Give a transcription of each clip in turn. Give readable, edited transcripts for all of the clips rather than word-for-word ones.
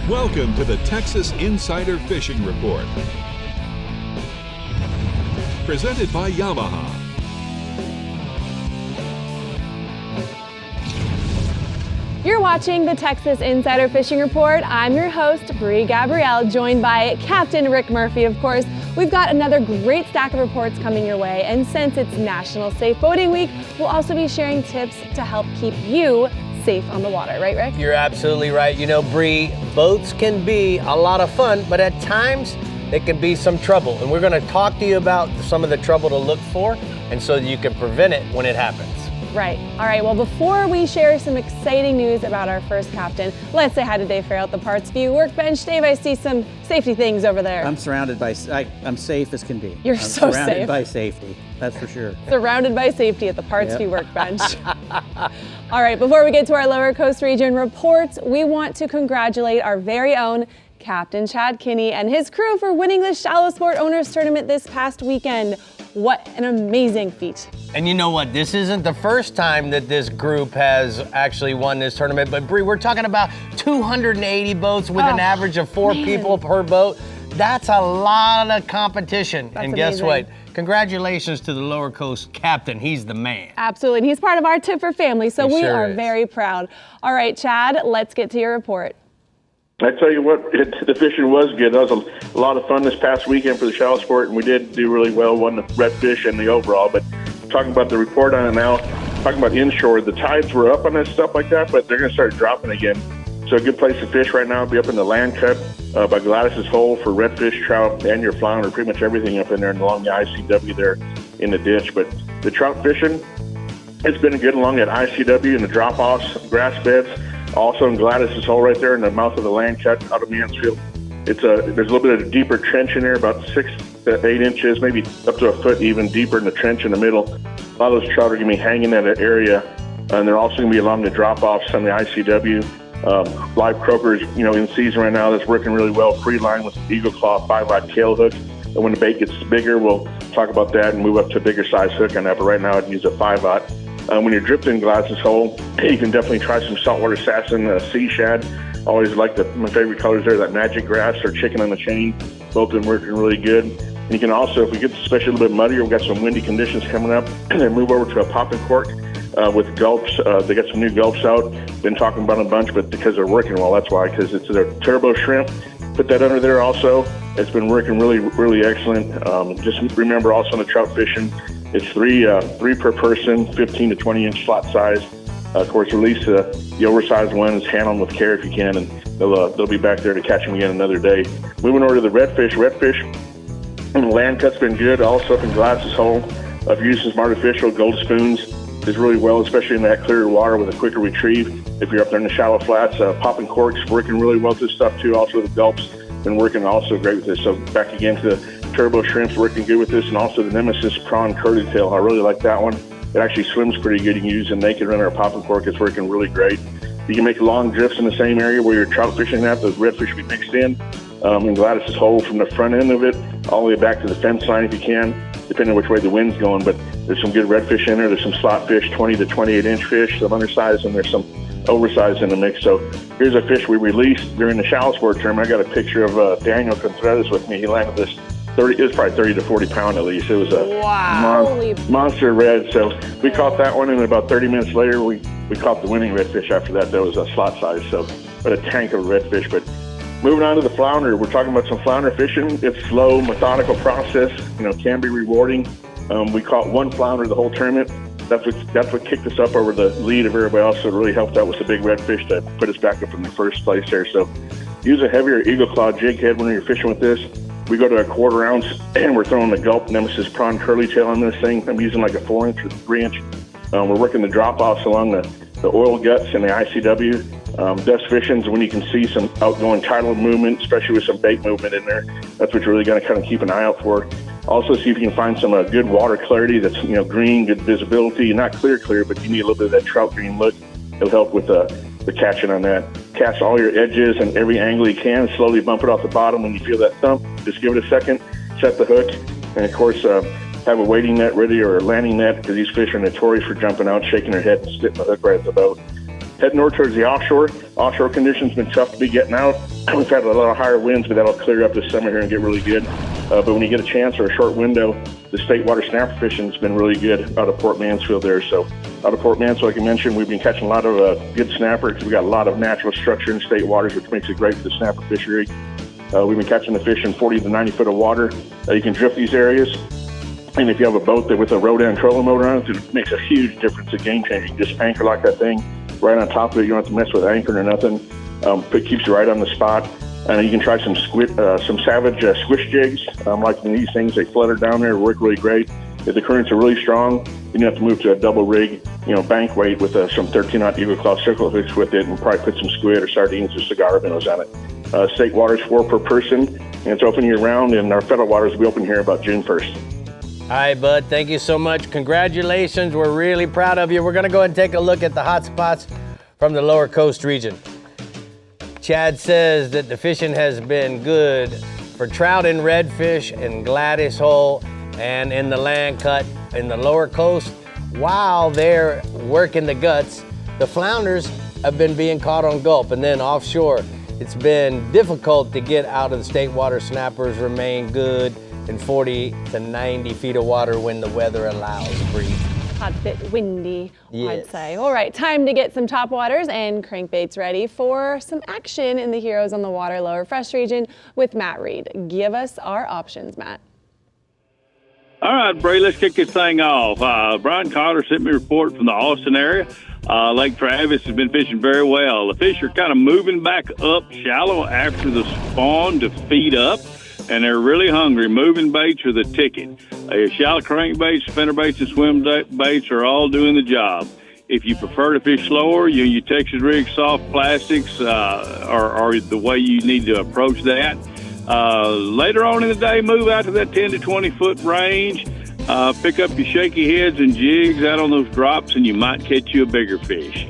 Welcome to the Texas Insider Fishing Report. Presented by Yamaha. You're watching the Texas Insider Fishing Report. I'm your host, Bree Gabrielle, joined by Captain Rick Murphy, of course. We've got another great stack of reports coming your way, and since it's National Safe Boating Week, we'll also be sharing tips to help keep you safe on the water, right, Rick? You're absolutely right. You know, Bree, boats can be a lot of fun, but at times it can be some trouble. And we're going to talk to you about some of the trouble to look for, and so that you can prevent it when it happens. Right. All right, well, before we share some exciting news about our first captain, let's say hi to Dave Farrell at the Parts View Workbench. Dave, I see some safety things over there. I'm surrounded by, I'm safe as can be. You're so safe. Surrounded by safety, that's for sure. Surrounded by safety at the Parts View Workbench. All right, before we get to our Lower Coast Region reports, we want to congratulate our very own Captain Chad Kinney and his crew for winning the Shallow Sport Owners Tournament this past weekend. What an amazing feat. And you know what? This isn't the first time that this group has actually won this tournament, but Bree, we're talking about 280 boats with an average of 4 people per boat. That's a lot of competition. That's and guess amazing. what? Congratulations to the Lower Coast captain. He's the man. Absolutely, and he's part of our Tipper family, so He we sure are is. very proud. All right, Chad, let's get to your report. I tell you what, the fishing was good. That was a lot of fun this past weekend for the shallow sport, and we did do really well, won the redfish and the overall. But talking about the report on it now, talking about inshore, the tides were up on this stuff like that, but they're going to start dropping again. So a good place to fish right now would be up in the land cut by Gladys's Hole for redfish, trout, and your flounder, pretty much everything up in there and along the ICW there in the ditch. But the trout fishing, it's been good along that ICW and the drop-offs, grass beds. Also in Gladys's Hole right there in the mouth of the land cut out of Mansfield. There's a little bit of a deeper trench in there, about 6 to 8 inches, maybe up to a foot even deeper in the trench in the middle. A lot of those trout are going to be hanging in that area, and they're also going to be along the drop-offs on the ICW. Live croakers, you know, in season right now, that's working really well. Free line with Eagle Claw 5-aught tail hook. And when the bait gets bigger, we'll talk about that and move up to a bigger size hook on that. But right now, I'd use a 5-aught. When you're drifting Gladys's Hole, you can definitely try some saltwater assassin sea shad. Always like my favorite colors there, that magic grass or chicken on the chain. Both been working really good. And you can also, if we get especially a little bit muddier, we've got some windy conditions coming up, and then move over to a popping cork with gulps. They got some new gulps out. Been talking about them a bunch, but because they're working well, that's why, because it's their turbo shrimp. Put that under there also. It's been working really, really excellent. Just remember also on the trout fishing, it's three per person, 15 to 20 inch slot size. Of course, release the oversized ones, handle them with care if you can, and they'll be back there to catch them again another day. Moving over to the redfish, and the land cut's been good. Also up in Gladys's Hole, I've used some artificial gold spoons. Is really well, especially in that clear water with a quicker retrieve. If you're up there in the shallow flats, popping corks working really well with this stuff too. Also the gulps been working also great with this. So back again to the turbo shrimps working good with this, and also the Nemesis prawn curly tail. I really like that one. It actually swims pretty good. You can use a naked runner or popping cork. It's working really great. You can make long drifts in the same area where you're trout fishing at. Those redfish will be mixed in Gladys's Hole from the front end of it all the way back to the fence line if you can, depending on which way the wind's going. But there's some good redfish in there. There's some slot fish, 20 to 28 inch fish, some undersized, and there's some oversized in the mix. So here's a fish we released during the shallow sport tournament. I got a picture of Daniel Contreras with me. He landed this it was probably 30 to 40 pound at least. It was a monster red. So we caught that one, and about 30 minutes later, we caught the winning redfish after that. That was a slot size. So, but a tank of redfish. But moving on to the flounder, we're talking about some flounder fishing. It's slow, methodical process. You know, can be rewarding. We caught one flounder the whole tournament. That's what kicked us up over the lead of everybody else. So it really helped out with the big redfish to put us back up in the first place there. So use a heavier Eagle Claw jig head when you're fishing with this. We go to a 1/4 ounce, and we're throwing the gulp Nemesis prawn curly tail on this thing. I'm using like a 4 inch or 3 inch. We're working the drop-offs along the oil guts and the ICW. Dust fishing's when you can see some outgoing tidal movement, especially with some bait movement in there. That's what you're really going to kind of keep an eye out for. Also, see if you can find some good water clarity that's, you know, green, good visibility. Not clear, but you need a little bit of that trout green look. It'll help with the catching on that. Cast all your edges and every angle you can. Slowly bump it off the bottom. When you feel that thump, just give it a second, set the hook, and of course, have a wading net ready or a landing net, because these fish are notorious for jumping out, shaking their head, and spitting the hook right at the boat. Heading north towards the offshore. Offshore conditions been tough to be getting out. We've had a lot of higher winds, but that'll clear up this summer here and get really good. But when you get a chance or a short window, the state water snapper fishing has been really good out of Port Mansfield there. So out of Port Mansfield, like I mentioned, we've been catching a lot of good snapper because we've got a lot of natural structure in state waters, which makes it great for the snapper fishery. We've been catching the fish in 40 to 90 foot of water. You can drift these areas. And if you have a boat that with a Rodan trolling motor on it, it makes a huge difference, a game changer. You can just anchor like that thing right on top of it. You don't have to mess with anchoring or nothing. It keeps you right on the spot. And you can try some Savage squish jigs. Like these things, they flutter down there, work really great. If the currents are really strong, you have to move to a double rig, bank weight with some 13-aught Eagle Claw circle hooks with it, and probably put some squid or sardines or cigar minnows on it. State water's $4 per person, and it's open year-round, and our federal waters will be open here about June 1st. All right, bud, thank you so much. Congratulations, we're really proud of you. We're gonna go ahead and take a look at the hot spots from the lower coast region. Chad says that the fishing has been good for trout and redfish in Gladys Hole and in the land cut in the lower coast. While they're working the guts, the flounders have been being caught on Gulf, and then offshore, it's been difficult to get out of the state water. Snappers remain good in 40 to 90 feet of water when the weather allows. Breathe. Hot, bit windy, Yes. I'd say. All right, time to get some topwaters and crankbaits ready for some action in the Heroes on the Water Lower Fresh region with Matt Reed. Give us our options, Matt. All right, Bray, let's kick this thing off. Brian Cotter sent me a report from the Austin area. Lake Travis has been fishing very well. The fish are kind of moving back up shallow after the spawn to feed up, and they're really hungry. Moving baits are the ticket. Shallow crankbaits, spinnerbaits, and swim baits are all doing the job. If you prefer to fish slower, your Texas rig soft plastics are the way you need to approach that. Later on in the day, move out to that 10 to 20 foot range. Pick up your shaky heads and jigs out on those drops, and you might catch you a bigger fish.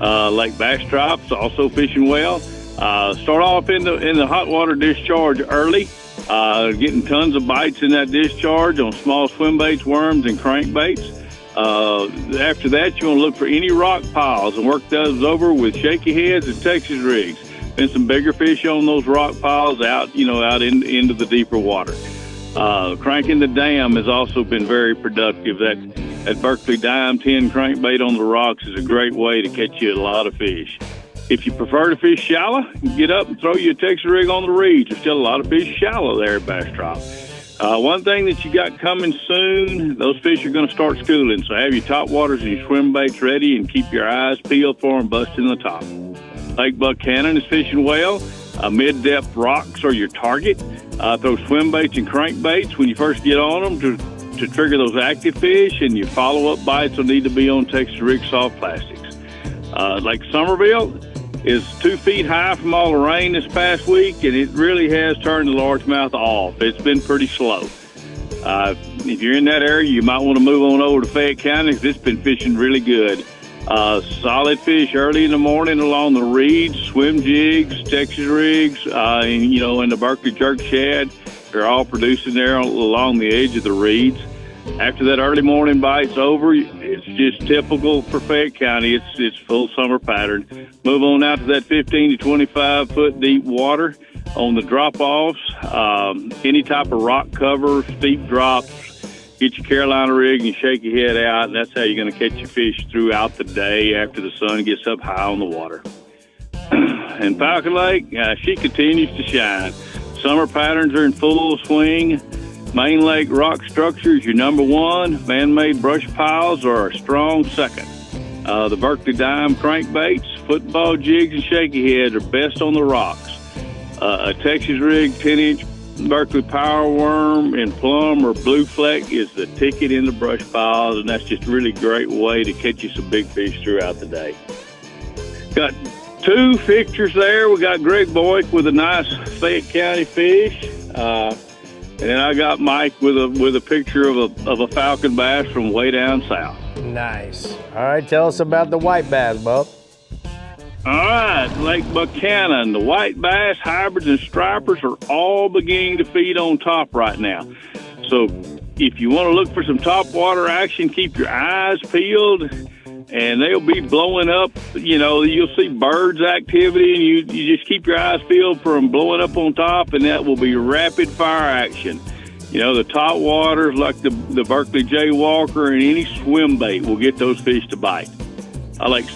Lake Bass Drops also fishing well. Start off in the hot water discharge early, getting tons of bites in that discharge on small swim baits, worms, and crankbaits. After that, you want to look for any rock piles and work those over with shaky heads and Texas rigs. Been some bigger fish on those rock piles out into the deeper water. Cranking the dam has also been very productive. That Berkeley Dime 10 crankbait on the rocks is a great way to catch you a lot of fish. If you prefer to fish shallow, get up and throw you a Texas rig on the reeds. There's still a lot of fish shallow there at Bass Drop. One thing that you got coming soon, those fish are going to start schooling. So have your top waters and your swim baits ready and keep your eyes peeled for them busting the top. Lake Buchanan is fishing well. Mid-depth rocks are your target. Throw swim baits and crankbaits when you first get on them to trigger those active fish, and your follow-up bites will need to be on Texas rig soft plastics. Lake Somerville is 2 feet high from all the rain this past week, and it really has turned the largemouth off. It's been pretty slow. If you're in that area, you might want to move on over to Fayette County because it's been fishing really good. Solid fish early in the morning along the reeds, swim jigs, Texas rigs, and the Berkeley jerk shad. They're all producing there along the edge of the reeds. After that early morning bite's over, it's just typical for Fayette County. It's full summer pattern. Move on out to that 15 to 25 foot deep water on the drop-offs. Any type of rock cover, steep drops. Get your Carolina rig and you shake your head out, and that's how you're going to catch your fish throughout the day after the sun gets up high on the water. And Falcon Lake, she continues to shine. Summer patterns are in full swing. Main lake rock structures, your number one. Man-made brush piles are a strong second. The Berkeley Dime crankbaits, football jigs, and shaky heads are best on the rocks. A Texas rig 10-inch Berkeley Power Worm in plum or blue fleck is the ticket in the brush piles, and that's just a really great way to catch you some big fish throughout the day. Got 2 fixtures there. We got Greg Boyk with a nice Fayette County fish, and then I got Mike with a picture of a falcon bass from way down south. Nice. All right, tell us about the white bass, Bub. All right, Lake Buchanan, the white bass, hybrids, and stripers are all beginning to feed on top right now. So if you want to look for some top water action, keep your eyes peeled and they'll be blowing up. You know, you'll see birds activity, and you just keep your eyes peeled for them blowing up on top, and that will be rapid fire action. You know, the top waters like the Berkeley Jaywalker and any swim bait will get those fish to bite. I like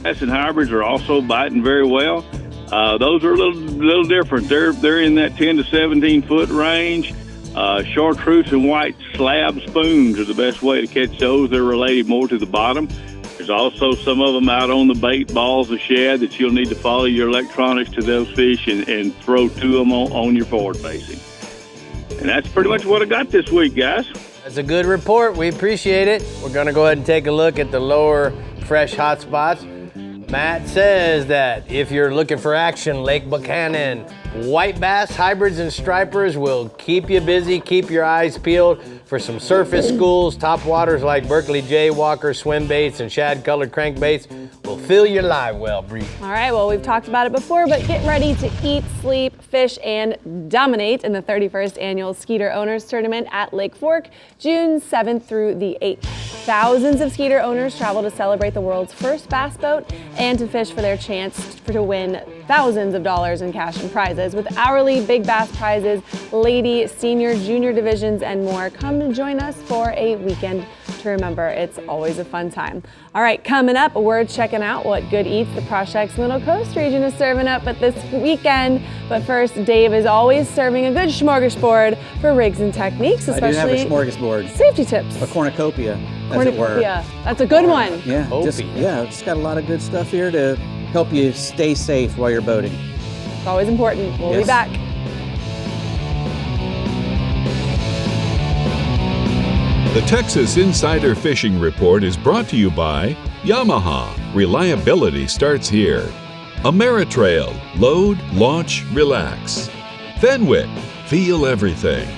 bass and hybrids are also biting very well. Those are a little different. They're in that 10 to 17 foot range. Chartreuse and white slab spoons are the best way to catch those. They're related more to the bottom. There's also some of them out on the bait balls of shad that you'll need to follow your electronics to those fish and throw to them on your forward facing. And that's pretty much what I got this week, guys. That's a good report. We appreciate it. We're going to go ahead and take a look at the lower fresh hotspots. Matt says that if you're looking for action, Lake Buchanan, white bass, hybrids, and stripers will keep you busy, keep your eyes peeled for some surface schools. Top waters like Berkeley Jaywalker, swim baits, and shad-colored crankbaits will fill your live well, Bree. All right, well, we've talked about it before, but get ready to eat, sleep, fish, and dominate in the 31st Annual Skeeter Owners Tournament at Lake Fork, June 7th through the 8th. Thousands of Skeeter owners travel to celebrate the world's first bass boat and to fish for their chance to win thousands of dollars in cash and prizes with hourly big bass prizes, lady, senior, junior divisions, and more. Come and join us for a weekend to remember. It's always a fun time. All right, coming up, we're checking out what good eats the Project's Middle Coast region is serving up at this weekend. But first, Dave is always serving a good smorgasbord for rigs and techniques, especially I do have a smorgasbord. safety tips. A cornucopia, as it were. Cornucopia. That's a good one. Yeah, it's got a lot of good stuff here to help you stay safe while you're boating. It's always important. We'll be Yes. back. The Texas Insider Fishing Report is brought to you by Yamaha. Reliability starts here. Ameritrail. Load, launch, relax. Fenwick. Feel everything.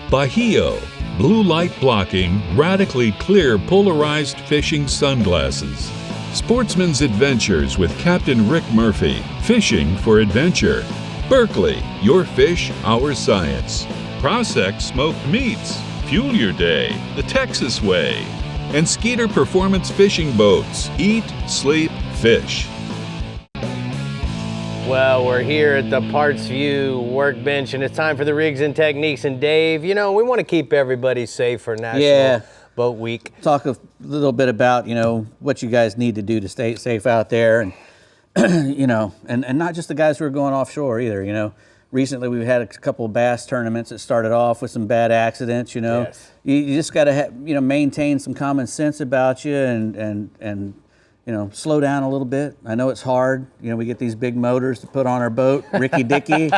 Bahio. Blue light blocking, radically clear polarized fishing sunglasses. Sportsman's Adventures with Captain Rick Murphy. Fishing for adventure. Berkeley. Your fish, our science. Prosec Smoked Meats. Fuel your day the Texas way. And Skeeter Performance Fishing Boats. Eat, sleep, fish. Well, we're here at the Parts View workbench, and it's time for the rigs and techniques. And Dave, you know, we want to keep everybody safe for National Boat Week. Talk a little bit about, what you guys need to do to stay safe out there, and and not just the guys who are going offshore either. Recently we've had a couple of bass tournaments that started off with some bad accidents. Yes. You just got to maintain some common sense about you and slow down a little bit. I know it's hard. We get these big motors to put on our boat. Ricky Dicky,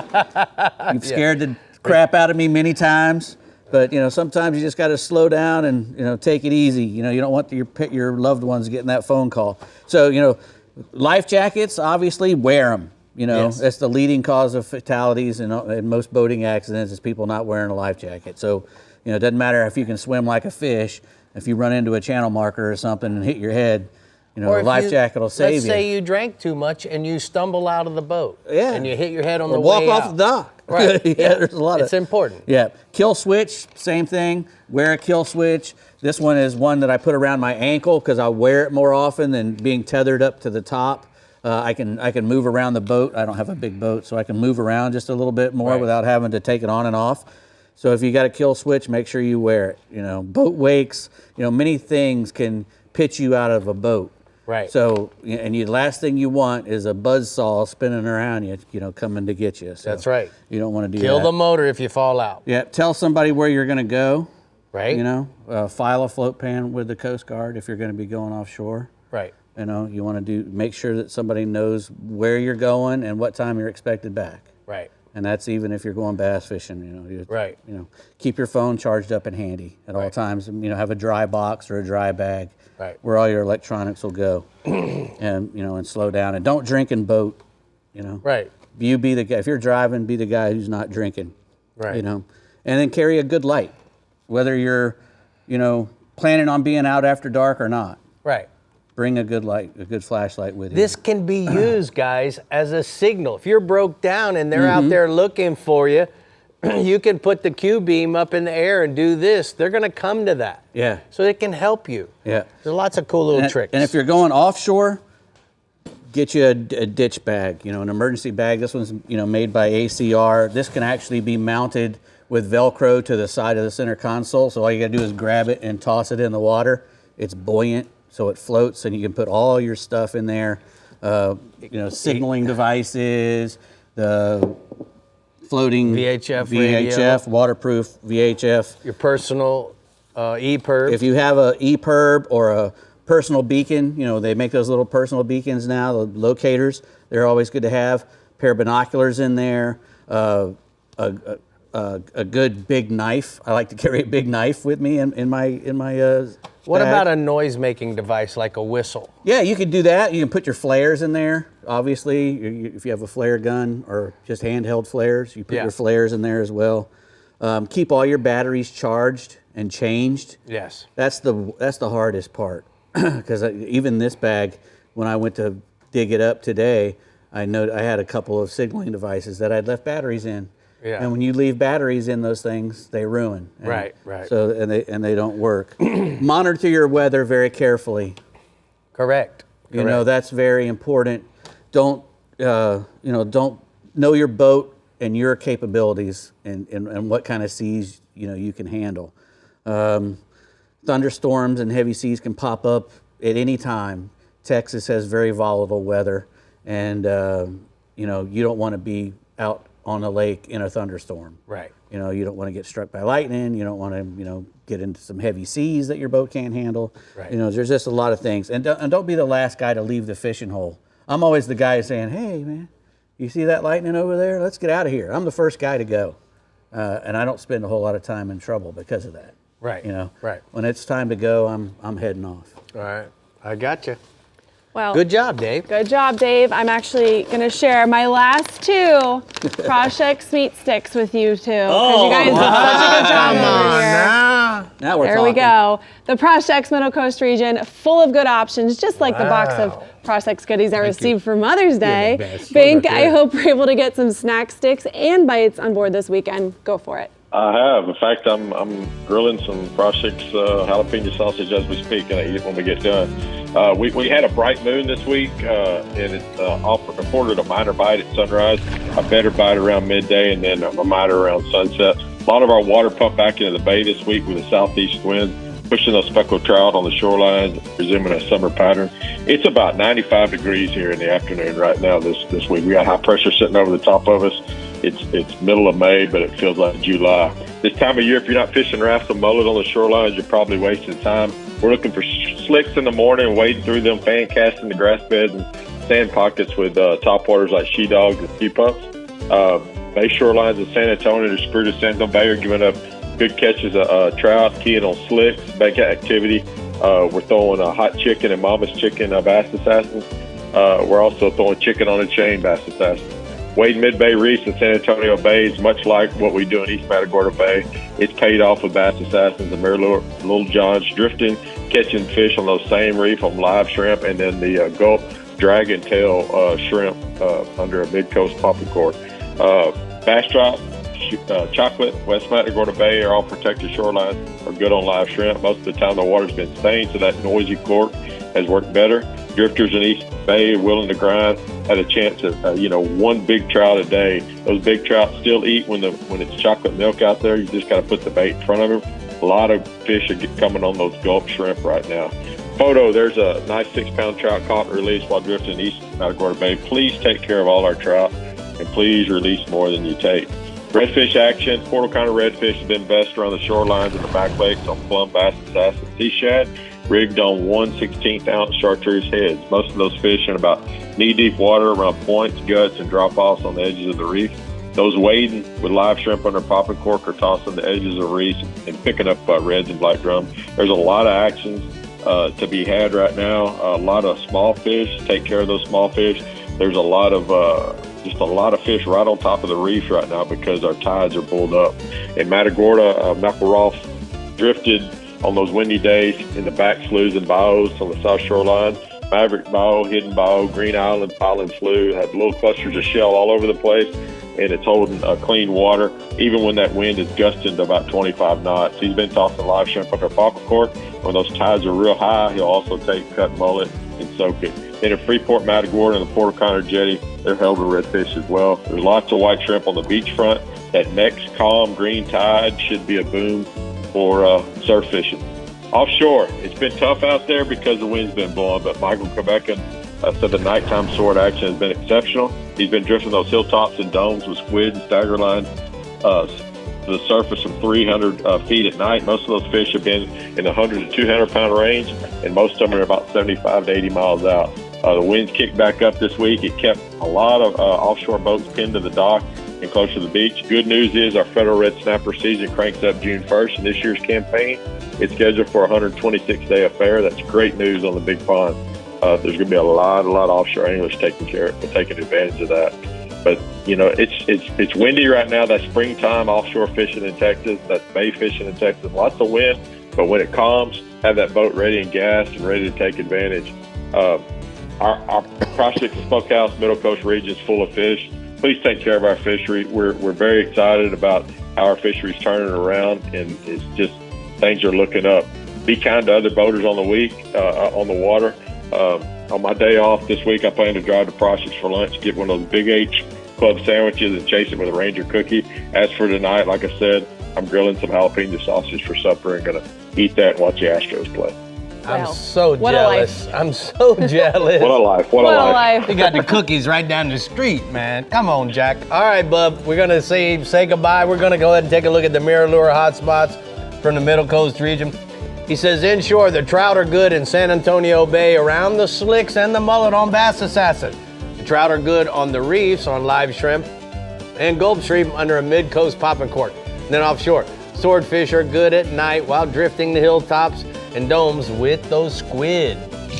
you've scared the crap out of me many times. But sometimes you just got to slow down and take it easy. You don't want your loved ones getting that phone call. So life jackets, obviously wear them. Yes. That's the leading cause of fatalities in most boating accidents is people not wearing a life jacket. So it doesn't matter if you can swim like a fish. If you run into a channel marker or something and hit your head, a life jacket will save you. Let's say you drank too much and you stumble out of the boat. Yeah. And you hit your head on or the walk way off out. the dock. Right. There's a lot It's important. Yeah. Kill switch, same thing. Wear a kill switch. This one is one that I put around my ankle because I wear it more often than being tethered up to the top. I can move around the boat. I don't have a big boat, so I can move around just a little bit more without having to take it on and off. So if you got a kill switch, make sure you wear it. Boat wakes, many things can pitch you out of a boat. Right. So, and the last thing you want is a buzzsaw spinning around you, coming to get you. So That's right. You don't want to do Kill that. the motor if you fall out. Yeah. Tell somebody where you're going to go. Right. File a float plan with the Coast Guard if you're going to be going offshore. Right. You want to make sure that somebody knows where you're going and what time you're expected back. Right. And that's even if you're going bass fishing. Right. Keep your phone charged up and handy at all times. Have a dry box or a dry bag. Right. Where all your electronics will go, and slow down and don't drink and boat. Right. You be the guy. If you're driving, be the guy who's not drinking. Right. And then carry a good light, whether you're planning on being out after dark or not. Right. Bring a good light, a good flashlight with you. This can be used, guys, as a signal. If you're broke down and they're out there looking for you, you can put the Q-beam up in the air and do this. They're going to come to that. Yeah. So it can help you. Yeah. There's lots of cool little tricks. And if you're going offshore, get you a ditch bag, an emergency bag. This one's, made by ACR. This can actually be mounted with Velcro to the side of the center console. So all you gotta do is grab it and toss it in the water. It's buoyant, so it floats, and you can put all your stuff in there. Signaling devices, the floating VHF, waterproof VHF. Your personal EPIRB. If you have a EPIRB or a personal beacon, they make those little personal beacons now, the locators. They're always good to have. Pair of binoculars in there. A good big knife. I like to carry a big knife with me in my What bag. about a noise-making device like a whistle? Yeah, you could do that. You can put your flares in there. Obviously, if you have a flare gun or just handheld flares, you put your flares in there as well. Keep all your batteries charged and changed. Yes. That's the hardest part, because even this bag, when I went to dig it up today, I had a couple of signaling devices that I'd left batteries in. Yeah. And when you leave batteries in those things, they ruin. Right. So and they don't work. Monitor your weather very carefully. Correct. That's very important. Don't know your boat and your capabilities and what kind of seas you can handle. Thunderstorms and heavy seas can pop up at any time. Texas has very volatile weather, and you don't want to be out on a lake in a thunderstorm. Right. You don't want to get struck by lightning. You don't want to get into some heavy seas that your boat can't handle. Right. There's just a lot of things. And don't be the last guy to leave the fishing hole. I'm always the guy saying, hey, man, you see that lightning over there? Let's get out of here. I'm the first guy to go. And I don't spend a whole lot of time in trouble because of that. Right. Right. When it's time to go, I'm heading off. All right. I got you. Well, Good job, Dave. Good job, Dave. I'm actually going to share my last two Project Meat Sticks with you two. Because you guys did such a good job over here. Now we're There talking. we go. The Projects Middle Coast region, full of good options, just like the box of Projects goodies I received for Mother's Day. best. Bink, I hope we're able to get some snack sticks and bites on board this weekend. Go for it. I have. In fact, I'm grilling some Projects jalapeno sausage as we speak, and I eat it when we get done. We had a bright moon this week, and it afforded a minor bite at sunrise, a better bite around midday, and then a minor around sunset. A lot of our water pumped back into the bay this week with a southeast wind, pushing those speckled trout on the shoreline, resuming a summer pattern. It's about 95 degrees here in the afternoon right now this week. We got high pressure sitting over the top of us. It's middle of May, but it feels like July. This time of year, if you're not fishing wrasse and mullet on the shorelines, you're probably wasting time. We're looking for slicks in the morning, wading through them, fan casting the grass beds and sand pockets with topwaters like she dogs and sea pups. Bay shorelines in San Antonio and Espiritu Santo Bay are giving up good catches of trout, keying on slicks, bank activity. We're throwing a hot chicken and mama's chicken bass assassins. We're also throwing chicken on a chain bass assassins. Wade Mid-Bay Reefs in San Antonio Bay is much like what we do in East Matagorda Bay. It's paid off with bass assassins and Little Johns drifting, catching fish on those same reef on live shrimp, and then the Gulp dragon tail shrimp under a mid-coast popping cork. Bass trout, chocolate, West Matagorda Bay are all protected shorelines, are good on live shrimp. Most of the time the water's been stained, so that noisy cork has worked better. Drifters in East Bay willing to grind had a chance at one big trout a day. Those big trout still eat when it's chocolate milk out there. You just got to put the bait in front of them. A lot of fish are coming on those Gulp shrimp right now. Photo, there's a nice 6-pound trout caught and released while drifting East Matagorda Bay. Please take care of all our trout, and please release more than you take. Redfish action. Portal County redfish have been best around the shorelines and the back lakes on plum, bass, assassin, sea shad, rigged on 1 16th-ounce chartreuse heads. Most of those fish in about knee-deep water around points, guts, and drop-offs on the edges of the reef. Those wading with live shrimp under popping cork or tossing the edges of reefs and picking up reds and black drum. There's a lot of actions to be had right now. A lot of small fish. Take care of those small fish. There's a lot of fish right on top of the reef right now because our tides are pulled up. In Matagorda, McElroth drifted on those windy days in the back sloughs and bayous on the south shoreline. Maverick Bayou, Hidden Bayou, Green Island, Island Slough had little clusters of shell all over the place. and it's holding clean water, even when that wind is gusting to about 25 knots. He's been tossing live shrimp under popper cork. When those tides are real high, he'll also take cut mullet and soak it. Then at Freeport, Matagorda, and the Port O'Connor Jetty, they're held with redfish as well. There's lots of white shrimp on the beachfront. That next calm green tide should be a boom for surf fishing. Offshore, it's been tough out there because the wind's been blowing, but Michael Quebecan said the nighttime sword action has been exceptional. He's been drifting those hilltops and domes with squid and stagger lines to the surface from 300 feet at night. Most of those fish have been in the 100 to 200 pound range, and most of them are about 75 to 80 miles out. The winds kicked back up this week. It kept a lot of offshore boats pinned to the dock and close to the beach. Good news is our federal red snapper season cranks up June 1st, and this year's campaign is scheduled for a 126-day affair. That's great news on the big pond. There's going to be a lot of offshore anglers taking advantage of that. But you know, it's windy right now. That's springtime offshore fishing in Texas. That's bay fishing in Texas. Lots of wind, but when it calms, have that boat ready and gassed and ready to take advantage. Our Prospect Smokehouse Middle Coast region is full of fish. Please take care of our fishery. We're very excited about how our fishery's turning around, and it's just things are looking up. Be kind to other boaters on the water. On my day off this week, I plan to drive to Prospect for lunch, get one of those Big H Club sandwiches, and chase it with a Ranger cookie. As for tonight, like I said, I'm grilling some jalapeno sausage for supper and gonna eat that and watch the Astros play. I'm so what jealous. I'm so jealous. What a life. What a life. You got the cookies right down the street, man. Come on, Jack. All right, bub. We're going to say goodbye. We're going to go ahead and take a look at the Mirror Lure hotspots from the Middle Coast region. He says, inshore, the trout are good in San Antonio Bay around the slicks and the mullet on Bass Assassin. The trout are good on the reefs on live shrimp and gulp shrimp under a mid-coast popping cork. And then offshore, swordfish are good at night while drifting the hilltops and domes with those squid.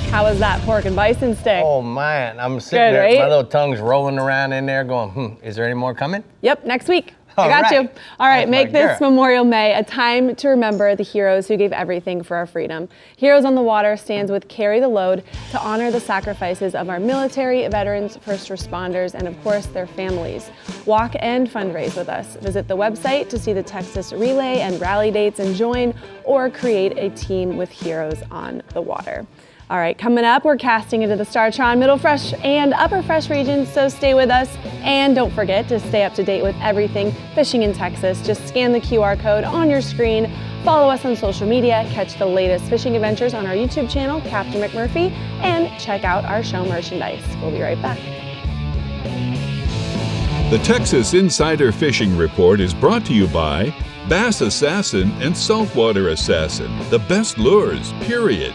How was that pork and bison steak? Oh man, I'm sitting Good, there, right? my little tongue's rolling around in there going, is there any more coming? Yep, next week. All I got right. you. All right, That's make my this girl. Memorial May a time to remember the heroes who gave everything for our freedom. Heroes on the Water stands with Carry the Load to honor the sacrifices of our military, veterans, first responders, and of course their families. Walk and fundraise with us. Visit the website to see the Texas relay and rally dates and join, or create a team with Heroes on the Water. All right, coming up, we're casting into the Startron Middle Fresh and Upper Fresh regions, so stay with us. And don't forget to stay up to date with everything fishing in Texas. Just scan the QR code on your screen, follow us on social media, catch the latest fishing adventures on our YouTube channel, Captain McMurphy, and check out our show merchandise. We'll be right back. The Texas Insider Fishing Report is brought to you by Bass Assassin and Saltwater Assassin, the best lures, period.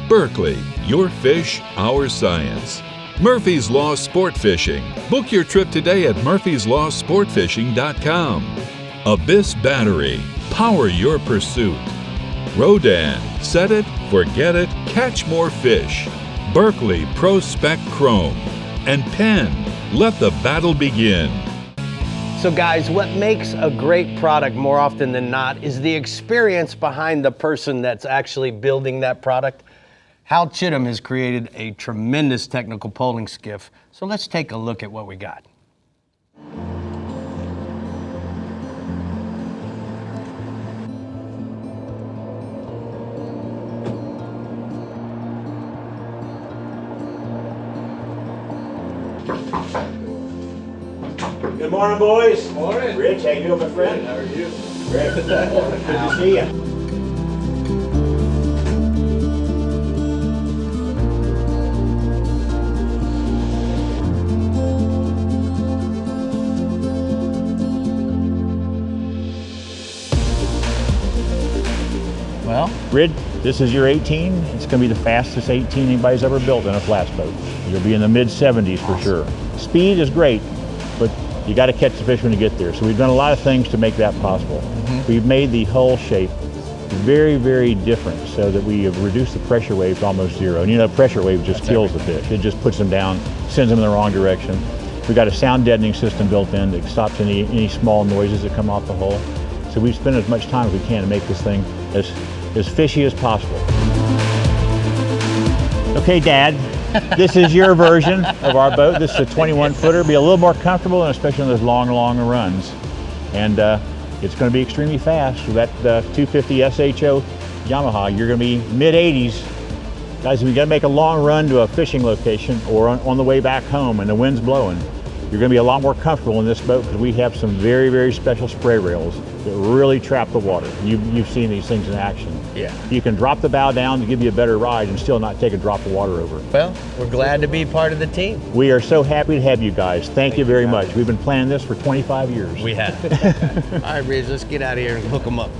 Berkeley, your fish, our science. Murphy's Law Sport Fishing. Book your trip today at murphyslawsportfishing.com. Abyss Battery. Power your pursuit. Rodan. Set it, forget it, catch more fish. Berkeley Pro Spec Chrome. And Penn. Let the battle begin. So guys, what makes a great product more often than not is the experience behind the person that's actually building that product. Hal Chittum has created a tremendous technical poling skiff. So let's take a look at what we got. Good morning, boys. Morning. Rich, how you doing, my friend? How are you? Great. Good to see you. Well, Rid, this is your 18. It's going to be the fastest 18 anybody's ever built in a flats boat. You'll be in the mid-70s for sure. Speed is great, but you got to catch the fish when you get there. So we've done a lot of things to make that possible. We've made the hull shape very, very different so that we have reduced the pressure wave to almost zero. And you know, pressure wave just kills the fish. It just puts them down, sends them in the wrong direction. We've got a sound deadening system built in that stops any small noises that come off the hull. So we spend as much time as we can to make this thing as fishy as possible. Okay, Dad, This is your version of our boat. This is a 21-footer. Be a little more comfortable, and especially on those long runs. And it's going to be extremely fast. With that 250 SHO Yamaha, you're going to be mid-80s. Guys, if you got to make a long run to a fishing location or on the way back home and the wind's blowing, you're going to be a lot more comfortable in this boat because we have some very, very special spray rails that really trap the water. You've seen these things in action. Yeah. You can drop the bow down to give you a better ride and still not take a drop of water over. Well, we're glad to be part of the team. We are so happy to have you guys. Thank you very much. We've been planning this for 25 years. We have. All right, Riz, let's get out of here and hook them up.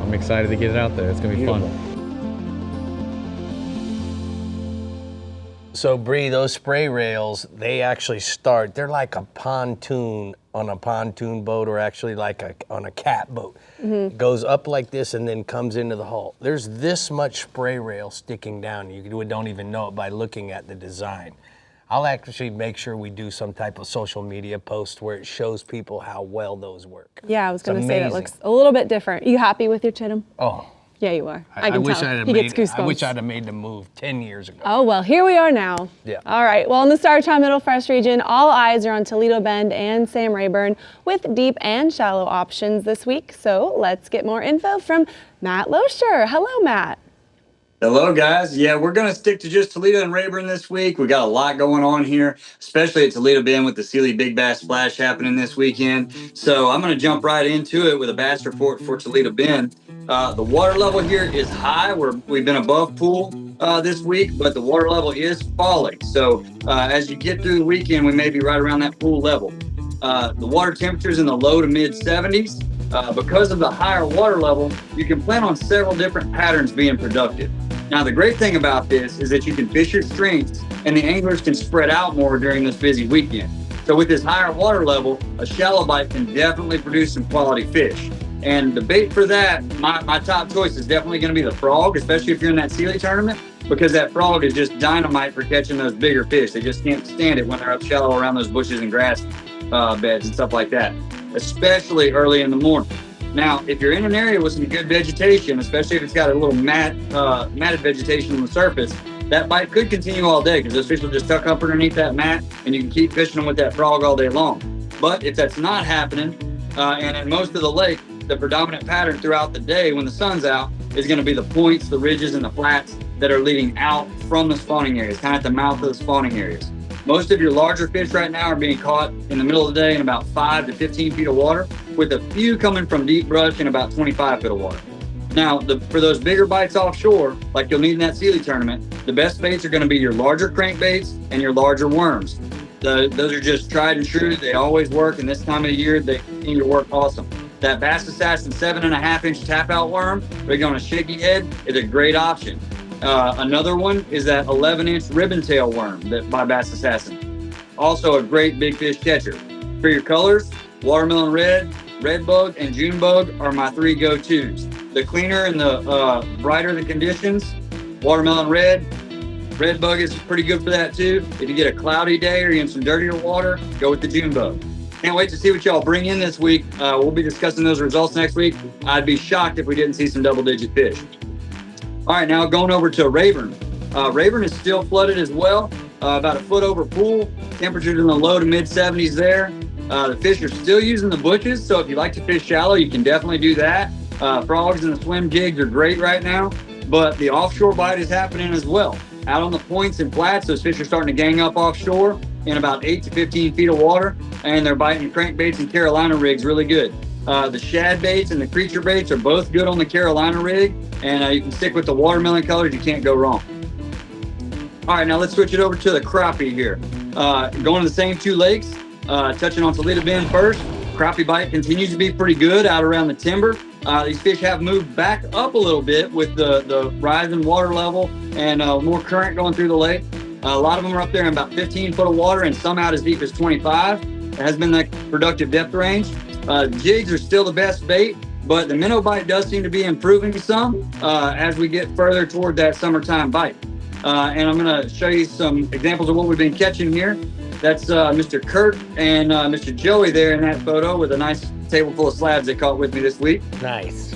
I'm excited to get it out there. It's gonna be fun. So Bree, those spray rails, they actually start, they're like a pontoon on a pontoon boat, or actually like on a cat boat. It goes up like this and then comes into the hull. There's this much spray rail sticking down. You don't even know it by looking at the design. I'll actually make sure we do some type of social media post where it shows people how well those work. Yeah, I was going to say that looks a little bit different. You happy with your Chidim? Oh. Yeah, you are. I can wish tell. I'd have He made, gets I wish goosebumps. I'd have made the move 10 years ago. Oh, well, here we are now. Yeah. All right. Well, in the Startown Middle Fresh region, all eyes are on Toledo Bend and Sam Rayburn with deep and shallow options this week. So let's get more info from Matt Loescher. Hello, Matt. Hello, guys. Yeah, we're going to stick to just Toledo and Rayburn this week. We got a lot going on here, especially at Toledo Bend with the Sealy Big Bass Splash happening this weekend. So I'm going to jump right into it with a bass report for Toledo Bend. The water level here is high. We've been above pool this week, but the water level is falling. So as you get through the weekend, we may be right around that pool level. The water temperature's in the low to mid 70s. Because of the higher water level, you can plan on several different patterns being productive. Now, the great thing about this is that you can fish your strengths and the anglers can spread out more during this busy weekend. So with this higher water level, a shallow bite can definitely produce some quality fish. And the bait for that, my top choice is definitely going to be the frog, especially if you're in that Sealy tournament, because that frog is just dynamite for catching those bigger fish. They just can't stand it when they're up shallow around those bushes and grass beds and stuff like that, especially early in the morning. Now, if you're in an area with some good vegetation, especially if it's got a little matted vegetation on the surface, that bite could continue all day because those fish will just tuck up underneath that mat and you can keep fishing them with that frog all day long. But if that's not happening, and in most of the lake, the predominant pattern throughout the day when the sun's out is going to be the points, the ridges, and the flats that are leading out from the spawning areas, kind of at the mouth of the spawning areas. Most of your larger fish right now are being caught in the middle of the day in about 5 to 15 feet of water, with a few coming from deep brush in about 25 feet of water. Now, for those bigger bites offshore, like you'll need in that Sealy tournament, the best baits are going to be your larger crankbaits and your larger worms. Those are just tried and true. They always work, and this time of the year, they continue to work awesome. That Bass Assassin 7.5-inch tap-out worm, rigged on a shaky head, is a great option. Another one is that 11-inch ribbon tail worm by Bass Assassin. Also a great big fish catcher. For your colors, watermelon red, red bug, and June bug are my 3 go-tos. The cleaner and the brighter the conditions, watermelon red bug is pretty good for that too. If you get a cloudy day or you're in some dirtier water, go with the June bug. Can't wait to see what y'all bring in this week. We'll be discussing those results next week. I'd be shocked if we didn't see some double-digit fish. All right, now going over to Rayburn. Rayburn is still flooded as well, about a foot over pool. Temperatures in the low to mid 70s there. The fish are still using the bushes, so if you like to fish shallow, you can definitely do that. Frogs and the swim jigs are great right now, but the offshore bite is happening as well. Out on the points and flats, those fish are starting to gang up offshore in about 8 to 15 feet of water, and they're biting crankbaits and Carolina rigs really good. The shad baits and the creature baits are both good on the Carolina rig, and you can stick with the watermelon colors. You can't go wrong. All right, now let's switch it over to the crappie here. Going to the same 2 lakes, touching on Toledo Bend first. Crappie bite continues to be pretty good out around the timber. These fish have moved back up a little bit with the rise in water level and more current going through the lake. A lot of them are up there in about 15 foot of water and some out as deep as 25. has been that productive depth range. Jigs are still the best bait, but the minnow bite does seem to be improving some as we get further toward that summertime bite. And I'm going to show you some examples of what we've been catching here. That's Mr. Kurt and Mr. Joey there in that photo with a nice table full of slabs they caught with me this week. Nice.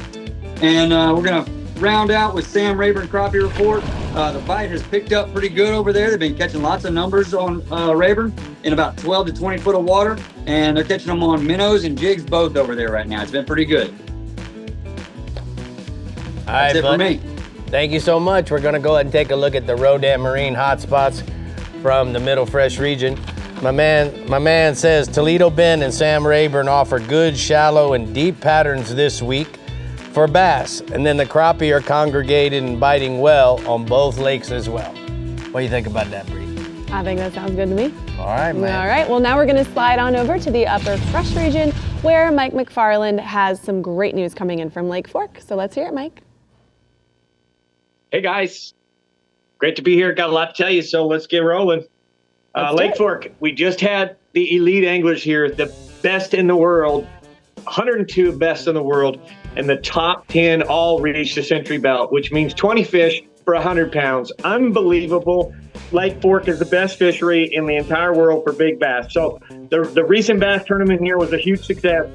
And we're going to round out with Sam Rayburn crappie report. The bite has picked up pretty good over there. They've been catching lots of numbers on Rayburn in about 12 to 20 foot of water, and they're catching them on minnows and jigs both over there right now. It's been pretty good. That's it for me. Thank you so much. We're going to go ahead and take a look at the Rodan Marine hotspots from the Middle Fresh region. My man says Toledo Bend and Sam Rayburn offer good, shallow, and deep patterns this week for bass, and then the crappie are congregated and biting well on both lakes as well. What do you think about that, Bree? I think that sounds good to me. All right, man. All right, well, now we're going to slide on over to the Upper Fresh region where Mike McFarland has some great news coming in from Lake Fork. So let's hear it, Mike. Hey, guys. Great to be here. Got a lot to tell you, so let's get rolling. Lake Fork, we just had the elite anglers here, the best in the world, 102 best in the world, and the top 10 all reached the century belt, which means 20 fish for 100 pounds. Unbelievable. Lake Fork is the best fishery in the entire world for big bass. So the recent bass tournament here was a huge success.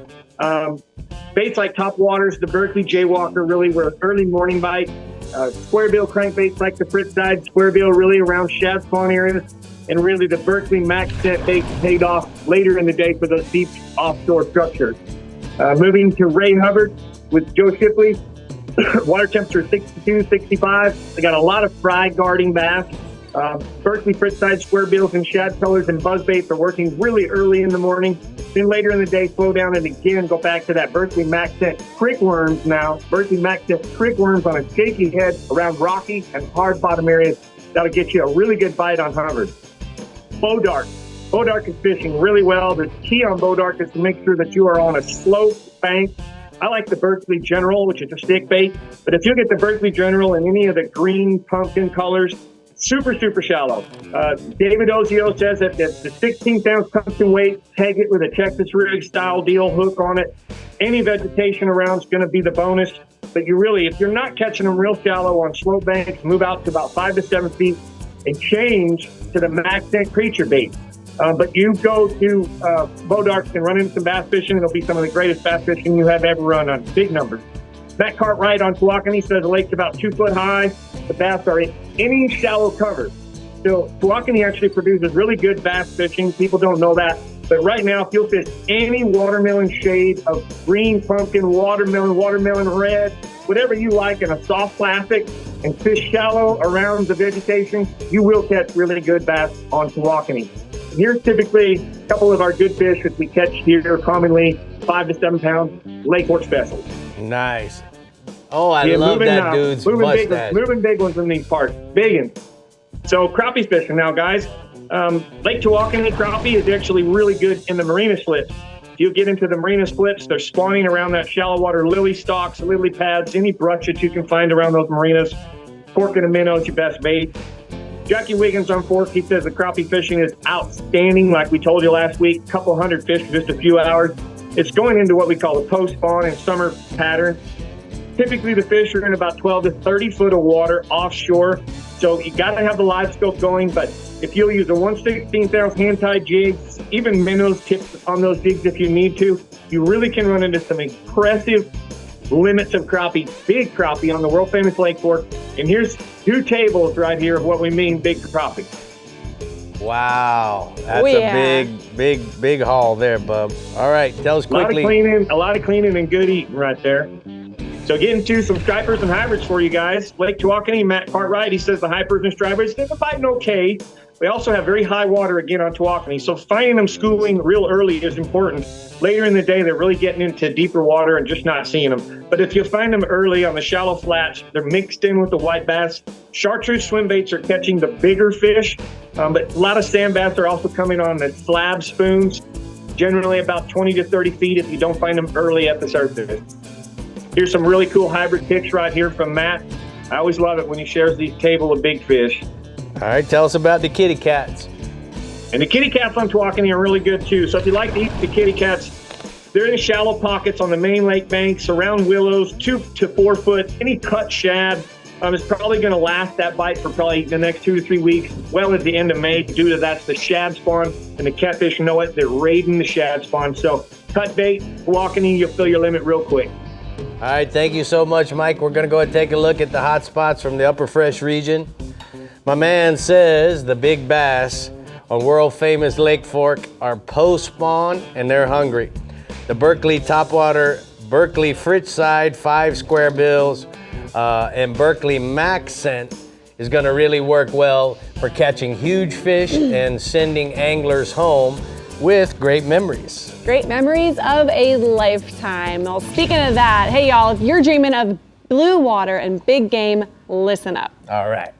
Baits like top waters, the Berkeley Jaywalker really were early morning bite. Squarebill crankbaits like the Fritz side, squarebill really around shad spawn areas. And really the Berkeley Max Set bait paid off later in the day for those deep offshore structures. Moving to Ray Hubbard with Joe Shipley. Water temperature 62, 65. They got a lot of fry guarding bass. Berkeley Fritz-side squarebills and shad colors and buzzbaits are working really early in the morning. Then later in the day, slow down and again go back to that Berkeley Max Set crick worms now. Berkeley Max Set crick worms on a shaky head around rocky and hard bottom areas. That'll get you a really good bite on Hubbard. Bowdark. Bowdark is fishing really well. The key on Bowdark is to make sure that you are on a slope bank. I like the Berkeley General, which is a stick bait. But if you get the Berkeley General in any of the green pumpkin colors, super, super shallow. David Ozio says that the 16th-ounce pumpkin weight, tag it with a Texas rig style deal hook on it. Any vegetation around is going to be the bonus. But you really, if you're not catching them real shallow on slope banks, move out to about 5 to 7 feet and change to the Max Scent creature bait. But you go to Bowdark and run into some bass fishing. It'll be some of the greatest bass fishing you have ever run on big numbers. Matt Cartwright on Tawakoni says the lake's about 2 foot high. The bass are in any shallow cover. So Tawakoni actually produces really good bass fishing. People don't know that. But right now, if you'll fish any watermelon shade of green pumpkin, watermelon red, whatever you like in a soft plastic, and fish shallow around the vegetation, you will catch really good bass on Tawakoni. Here's typically a couple of our good fish that we catch here commonly, 5 to 7 pound Lake Fork specials. Nice. Oh, I love that dude's mustache. Moving big ones in these parts. Big ones. So crappie fishing now, guys. Lake Tawakoni crappie is actually really good in the marina slips. If you get into the marina slips, they're spawning around that shallow water lily stalks, lily pads, any brush that you can find around those marinas. Fork and a minnow is your best bait. Jackie Wiggins on Fork, he says the crappie fishing is outstanding. Like we told you last week, a couple hundred fish in just a few hours. It's going into what we call a post-spawn and summer pattern. Typically, the fish are in about 12 to 30 foot of water offshore. So you got to have the live scope going. But if you'll use a 1/16 ounce hand-tied jig, even minnows tips on those jigs if you need to, you really can run into some impressive limits of crappie, big crappie on the world-famous Lake Fork. And here's 2 tables right here of what we mean big crappie. Wow, that's a big haul there, bub. All right, tell us quickly. A lot of cleaning and good eating right there. So getting to some stripers and hybrids for you guys. Lake Tawakoni, Matt Cartwright, he says the hypers and stripers, they're biting okay. We also have very high water again on Tawakoni, so finding them schooling real early is important. Later in the day, they're really getting into deeper water and just not seeing them. But if you find them early on the shallow flats, they're mixed in with the white bass. Chartreuse swim baits are catching the bigger fish, but a lot of sand bass are also coming on the slab spoons, generally about 20 to 30 feet if you don't find them early at the surface. Here's some really cool hybrid pics right here from Matt. I always love it when he shares these table of big fish. All right, tell us about the kitty cats. And the kitty cats I'm talking are really good too. So if you like to eat the kitty cats, they're in shallow pockets on the main lake banks, around willows, 2 to 4 foot. Any cut shad is probably going to last that bite for probably the next 2 to 3 weeks, well at the end of May, due to that's the shad spawn, and the catfish know it. They're raiding the shad spawn. So cut bait, walking in, you'll fill your limit real quick. All right, thank you so much, Mike. We're going to go ahead and take a look at the hot spots from the Upper Fresh region. My man says the big bass on world-famous Lake Fork are post-spawn, and they're hungry. The Berkeley topwater, Berkeley Fritz side, 5 square bills, and Berkeley Max scent is going to really work well for catching huge fish and sending anglers home with great memories. Great memories of a lifetime. Well, speaking of that, hey y'all, if you're dreaming of blue water and big game, listen up. All right.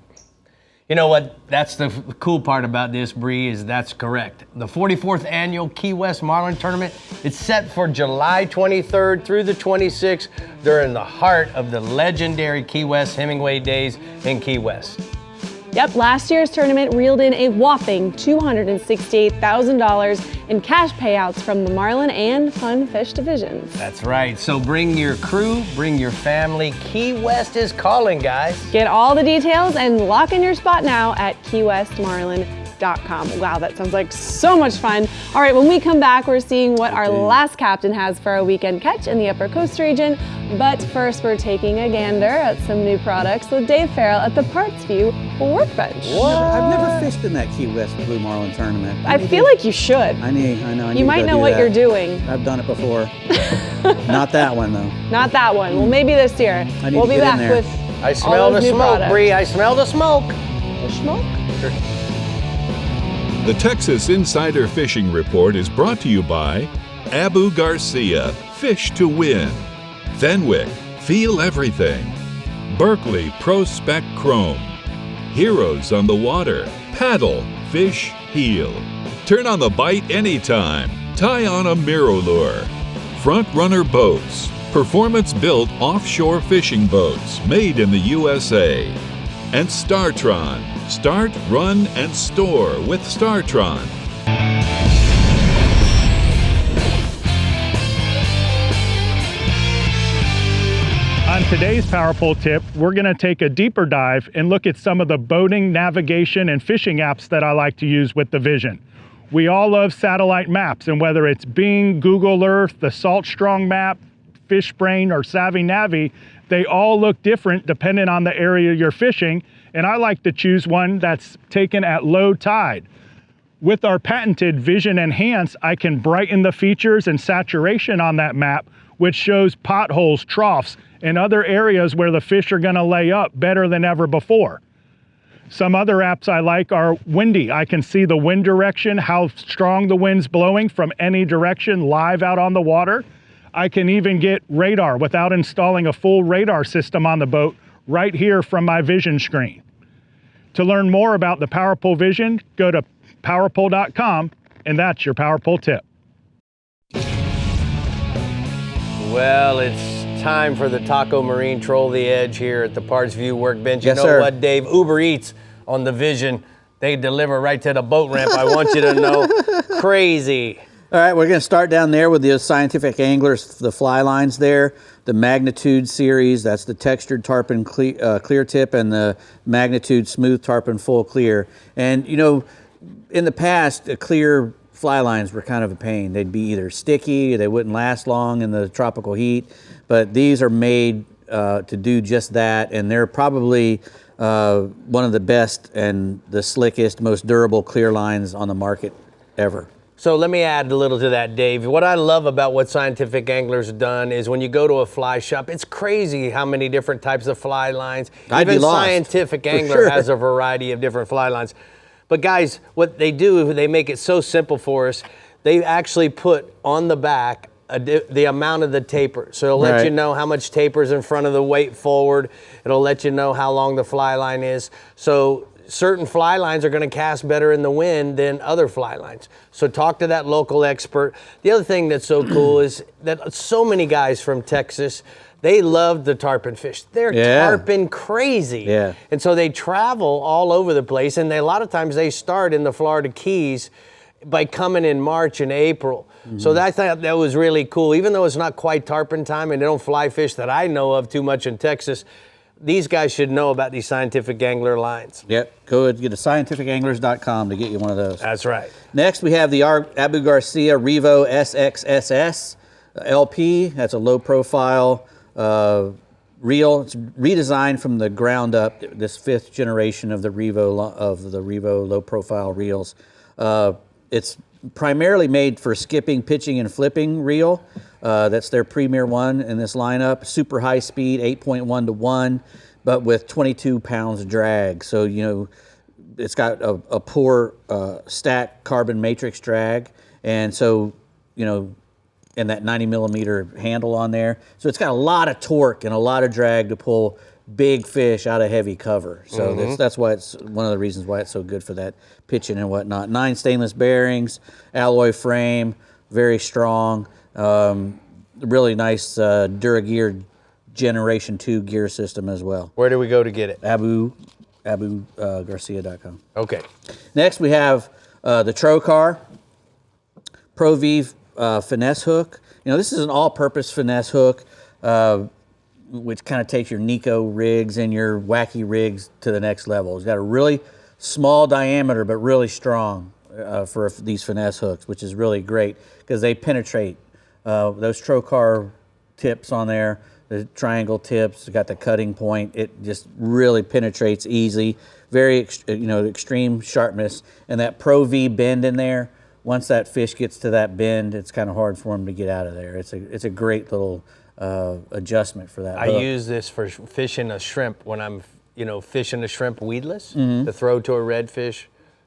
You know what? That's the cool part about this, Bree, is that's correct. The 44th annual Key West Marlin Tournament, it's set for July 23rd through the 26th during the heart of the legendary Key West Hemingway Days in Key West. Yep, last year's tournament reeled in a whopping $268,000 in cash payouts from the Marlin and Fun Fish divisions. That's right. So bring your crew, bring your family. Key West is calling, guys. Get all the details and lock in your spot now at keywestmarlin.com. Wow, that sounds like so much fun. All right, when we come back, we're seeing what our last captain has for our weekend catch in the Upper Coast region. But first, we're taking a gander at some new products with Dave Farrell at the Parts View Workbench. I've never fished in that Key West Blue Marlin tournament. I feel like you should. I know. You might know what you're doing. I've done it before. Not that one, though. Not that one. Well, maybe this year. We'll be back with I smell the smoke, Bree. I smell the smoke. The smoke? The Texas Insider Fishing Report is brought to you by Abu Garcia, Fish to Win, Fenwick, Feel Everything, Berkeley Pro Spec Chrome, Heroes on the Water, Paddle, Fish, Heel. Turn on the bite anytime. Tie on a Mirrolure. Front Runner Boats, performance-built offshore fishing boats made in the USA. And Startron, start, run, and store with Startron. On today's Power Pole tip, we're going to take a deeper dive and look at some of the boating, navigation, and fishing apps that I like to use with the Vision. We all love satellite maps, and whether it's Bing, Google Earth, the Salt Strong map, FishBrain, or Savvy Navi, they all look different depending on the area you're fishing, and I like to choose one that's taken at low tide. With our patented Vision Enhance, I can brighten the features and saturation on that map, which shows potholes, troughs, and other areas where the fish are going to lay up better than ever before. Some other apps I like are Windy. I can see the wind direction, how strong the wind's blowing from any direction live out on the water. I can even get radar without installing a full radar system on the boat right here from my Vision screen. To learn more about the Power Pole Vision, go to powerpole.com, and that's your Power Pole tip. Well, it's time for the Taco Marine Troll the Edge here at the Parts View Workbench. Yes, you know sir. what, Dave? Uber Eats on the Vision, they deliver right to the boat ramp. I want you to know. Crazy. All right, we're going to start down there with the Scientific Anglers, the fly lines there, the Magnitude series, that's the textured tarpon clear tip, and the Magnitude smooth tarpon full clear. And, you know, in the past, clear fly lines were kind of a pain. They'd be either sticky, they wouldn't last long in the tropical heat, but these are made to do just that, and they're probably one of the best and the slickest, most durable clear lines on the market ever. So let me add a little to that, Dave. What I love about what Scientific Anglers have done is when you go to a fly shop, it's crazy how many different types of fly lines. I'd be Even lost, Scientific for Angler sure. has a variety of different fly lines. But guys, what they do, they make it so simple for us. They actually put on the back the amount of the taper. So it'll let you know how much taper is in front of the weight forward. It'll let you know how long the fly line is. So certain fly lines are going to cast better in the wind than other fly lines. So talk to that local expert. The other thing that's so cool is that so many guys from Texas, they love the tarpon fish. They're tarpon crazy. Yeah. And so they travel all over the place, and a lot of times they start in the Florida Keys by coming in March and April. So I thought that was really cool. Even though it's not quite tarpon time and they don't fly fish that I know of too much in Texas, these guys should know about these Scientific Angler lines. Yep, go ahead, get to scientificanglers.com to get you one of those. That's right. Next, we have the Abu Garcia Revo SXSS LP. That's a low profile reel. It's redesigned from the ground up, this 5th generation of the Revo low profile reels. It's primarily made for skipping, pitching, and flipping reel. That's their premier one in this lineup. Super high speed, 8.1 to 1, but with 22 pounds drag. So, you know, it's got a poor stack carbon matrix drag. And so, you know, and that 90 millimeter handle on there. So it's got a lot of torque and a lot of drag to pull big fish out of heavy cover. So that's why it's one of the reasons why it's so good for that pitching and whatnot. 9 stainless bearings, alloy frame, very strong. Really nice Duragear Generation 2 gear system as well. Where do we go to get it? AbuGarcia.com. Okay. Next we have the Trocar Pro V finesse hook. You know, this is an all-purpose finesse hook, which kind of takes your Nico rigs and your wacky rigs to the next level. It's got a really small diameter, but really strong for these finesse hooks, which is really great because they penetrate. Those Trocar tips on there, the triangle tips, got the cutting point. It just really penetrates easy. Very, extreme sharpness. And that Pro V bend in there, once that fish gets to that bend, it's kind of hard for him to get out of there. It's a great little adjustment for that hook. I use this for fishing a shrimp when I'm, fishing a shrimp weedless to throw to a redfish,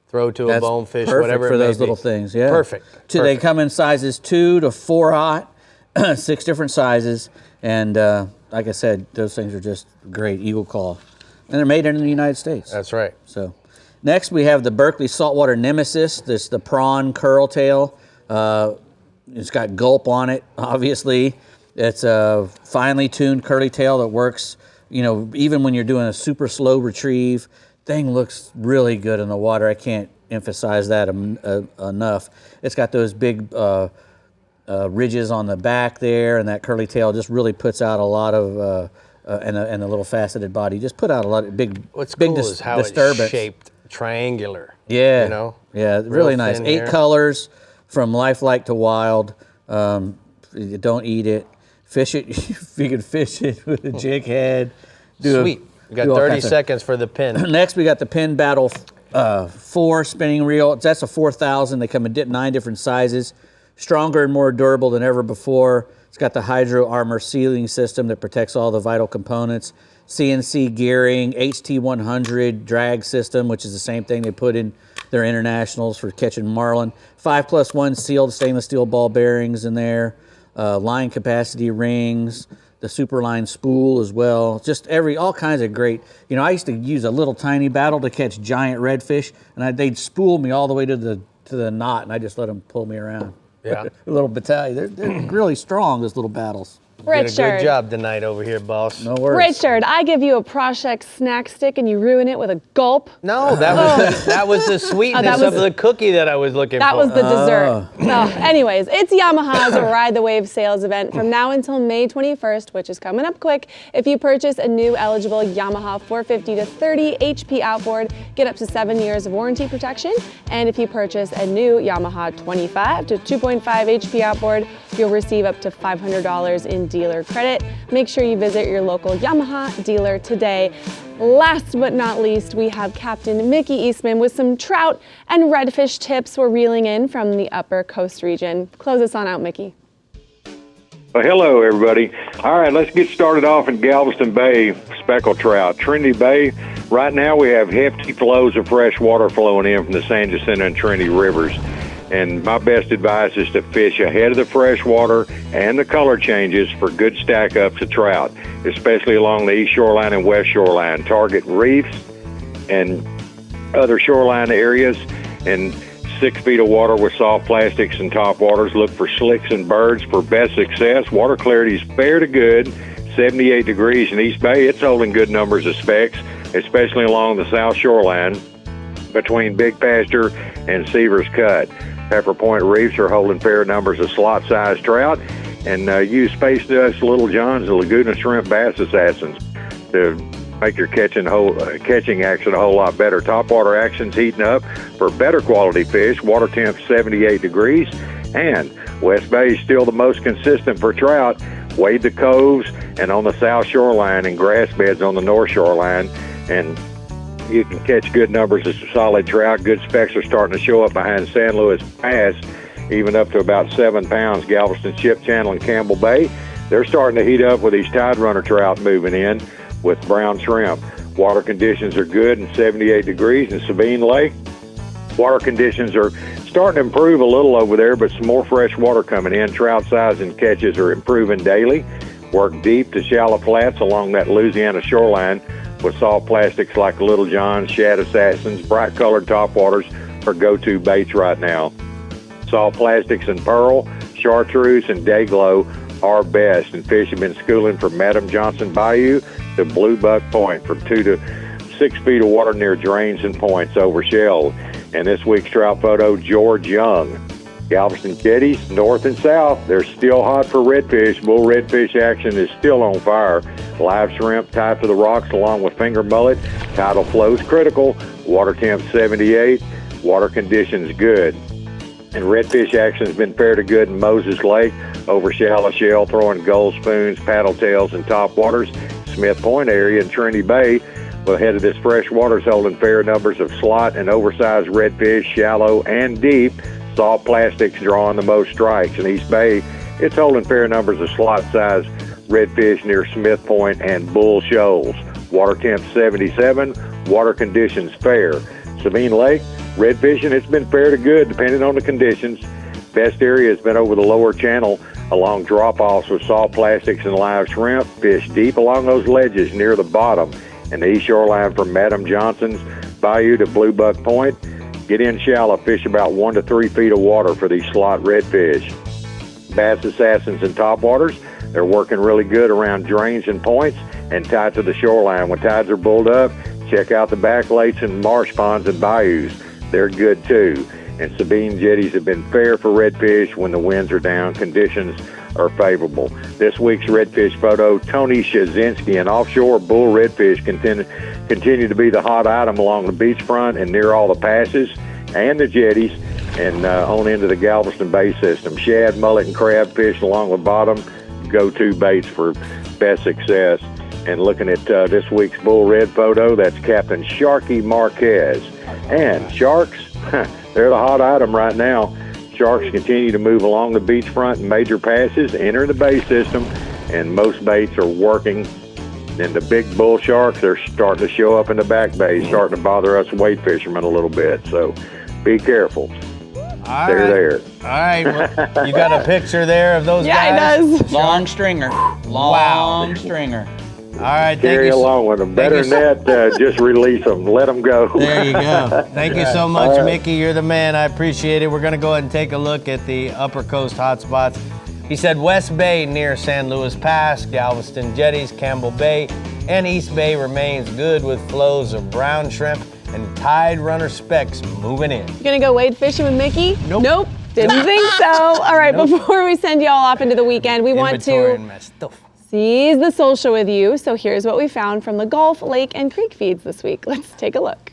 throw to a bonefish, whatever it for may those be. little things. Yeah, Perfect. They come in sizes 2 to 4/0, 6 different sizes, and like I said, those things are just great. Eagle Claw, and they're made in the United States. That's right. So, next we have the Berkley Saltwater Nemesis. This the prawn curl tail. It's got gulp on it. Obviously, it's a finely tuned curly tail that works. Even when you're doing a super slow retrieve, thing looks really good in the water. I can't emphasize that enough. It's got those big ridges on the back there, and that curly tail just really puts out a lot of, and the little faceted body just put out a lot of big. What's big cool is how disturbance. it's shaped triangular. Yeah, yeah, really nice. 8 here. colors from lifelike to wild. You don't eat it. Fish it. You can fish it with a jig head. Sweet. We got 30 seconds for the pin. Next, we got the Pin Battle 4 spinning reel. That's a 4,000. They come in 9 different sizes. Stronger and more durable than ever before. It's got the Hydro Armor sealing system that protects all the vital components. CNC gearing, HT100 drag system, which is the same thing they put in their internationals for catching marlin. 5+1 sealed stainless steel ball bearings in there. Line capacity rings. The Superline spool as well. Just all kinds of great. I used to use a little tiny battle to catch giant redfish, and they'd spool me all the way to the knot, and I just let them pull me around. Yeah. A little battalion. They're really strong, those little battles. Did a good job tonight over here, boss. No worries. Richard, I give you a Proshek snack stick and you ruin it with a gulp. No, that was the sweetness of the cookie that I was looking for. That was the dessert. Anyways, it's Yamaha's Ride the Wave sales event from now until May 21st, which is coming up quick. If you purchase a new eligible Yamaha 450 to 30 HP outboard, get up to 7 years of warranty protection. And if you purchase a new Yamaha 25 to 2.5 HP outboard, you'll receive up to $500 in dealer credit. Make sure you visit your local Yamaha dealer today. Last but not least, we have Captain Mickey Eastman with some trout and redfish tips we're reeling in from the Upper Coast region. Close us on out, Mickey. Well, hello, everybody. All right, let's get started off in Galveston Bay, speckled trout. Trinity Bay, right now we have hefty flows of fresh water flowing in from the San Jacinto and Trinity rivers. And my best advice is to fish ahead of the fresh water and the color changes for good stack-ups of trout, especially along the east shoreline and west shoreline. Target reefs and other shoreline areas, and 6 feet of water with soft plastics and top waters. Look for slicks and birds for best success. Water clarity is fair to good, 78 degrees in East Bay. It's holding good numbers of specks, especially along the south shoreline between Big Pasture and Seaver's Cut. Pepper Point reefs are holding fair numbers of slot-sized trout, and use Space Dust, Little Johns, and Laguna Shrimp Bass Assassins to make your catching action a whole lot better. Topwater action's heating up for better quality fish. Water temp 78 degrees, and West Bay is still the most consistent for trout. Wade the coves and on the south shoreline and grass beds on the north shoreline, and you can catch good numbers of solid trout. Good specks are starting to show up behind San Luis Pass, even up to about 7 pounds. Galveston Ship Channel and Campbell Bay, they're starting to heat up with these tide runner trout moving in with brown shrimp. Water conditions are good and 78 degrees in Sabine Lake. Water conditions are starting to improve a little over there, but some more fresh water coming in. Trout size and catches are improving daily. Work deep to shallow flats along that Louisiana shoreline with soft plastics like Little Johns, Shad Assassins. Bright colored topwaters are go-to baits right now. Soft plastics and pearl, chartreuse, and dayglow are best, and fish have been schooling from Madam Johnson Bayou to Blue Buck Point from 2 to 6 feet of water near drains and points over shelled. And this week's trout photo, George Young. Galveston jetties, north and south, they're still hot for redfish. Bull redfish action is still on fire. Live shrimp tied to the rocks along with finger mullet. Tidal flow's critical. Water temp 78. Water conditions good. And redfish action has been fair to good in Moses Lake over shallow shell, throwing gold spoons, paddle tails, and top waters. Smith Point area and Trinity Bay, well, ahead of this fresh water's holding fair numbers of slot and oversized redfish, shallow and deep. Soft plastics drawing the most strikes. In East Bay, it's holding fair numbers of slot-sized redfish near Smith Point and Bull Shoals. Water temp 77, water conditions fair. Sabine Lake, redfishing, it's been fair to good depending on the conditions. Best area has been over the lower channel along drop-offs with soft plastics and live shrimp. Fish deep along those ledges near the bottom. And the east shoreline from Madam Johnson's Bayou to Blue Buck Point, get in shallow, fish about 1 to 3 feet of water for these slot redfish. Bass Assassins and topwaters, they're working really good around drains and points and tied to the shoreline. When tides are bulled up, check out the back lakes and marsh ponds and bayous. They're good too. And Sabine jetties have been fair for redfish when the winds are down, conditions are favorable. This week's redfish photo, Tony Shazinski, and offshore bull redfish continue to be the hot item along the beachfront and near all the passes and the jetties and on into the Galveston Bay system. Shad, mullet, and crab fish along the bottom, go-to baits for best success. And looking at this week's bull red photo, that's Captain Sharky Marquez. And sharks, they're the hot item right now. Sharks continue to move along the beachfront and major passes, enter the bay system, and most baits are working. And the big bull sharks, they're starting to show up in the back bay, starting to bother us wade fishermen a little bit. So be careful. They're there. All right. Well, you got a picture there of those guys? Yeah, it does. Long stringer. Long stringer. All right, carry along with them. Better than that, just release them. Let them go. There you go. Thank you so much, Mickey. You're the man. I appreciate it. We're going to go ahead and take a look at the Upper Coast hotspots. He said West Bay near San Luis Pass, Galveston jetties, Campbell Bay, and East Bay remains good with flows of brown shrimp and tide runner specks moving in. You gonna go wade fishing with Mickey? Nope. Didn't think so. All right, before we send you all off into the weekend, we want to seize the social with you. So here's what we found from the Gulf, Lake, and Creek feeds this week. Let's take a look.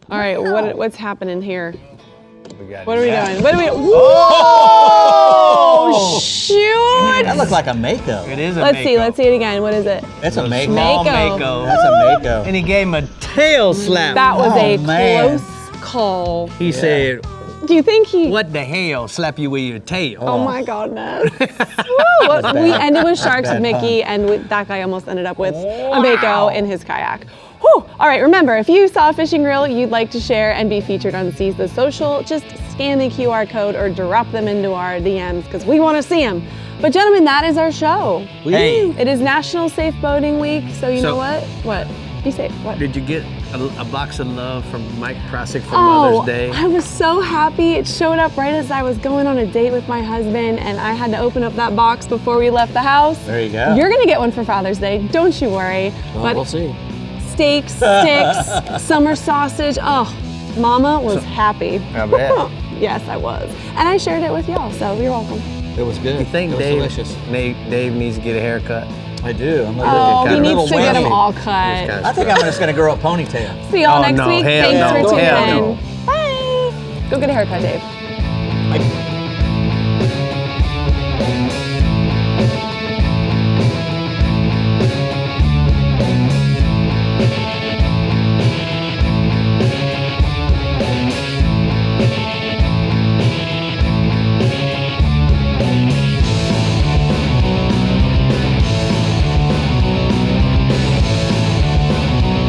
All right, what's happening here? What are we doing? What are we? Whoa! Shoot! That looks like a mako. It is a Let's mako. see. Let's see it again. What is it? It's a mako. Mako. That's a mako. And he gave him a tail slap. That was a man. close call. He said, Do you think he? "What the hell? Slap you with your tail." Oh my goodness. Woo! We ended with sharks with Mickey, and that guy almost ended up with a mako in his kayak. Whew. All right, remember, if you saw a fishing reel you'd like to share and be featured on Seize the Social, just scan the QR code or drop them into our DMs because we want to see them. But gentlemen, that is our show. Hey. It is National Safe Boating Week, so you know what? What? Be safe. What? Did you get a box of love from Mike Prosick for Mother's Day? I was so happy. It showed up right as I was going on a date with my husband, and I had to open up that box before we left the house. There you go. You're gonna get one for Father's Day, don't you worry. Well, but we'll see. Steaks, sticks, summer sausage. Oh, Mama was happy. I bet. Yes, I was. And I shared it with y'all, so you're welcome. It was good. You think it was delicious. Dave needs to get a haircut? I do. Oh, he needs to get them all cut. I think I'm just going to grow a ponytail. See y'all next week. Thanks for tuning Hell in. Bye. Go get a haircut, Dave.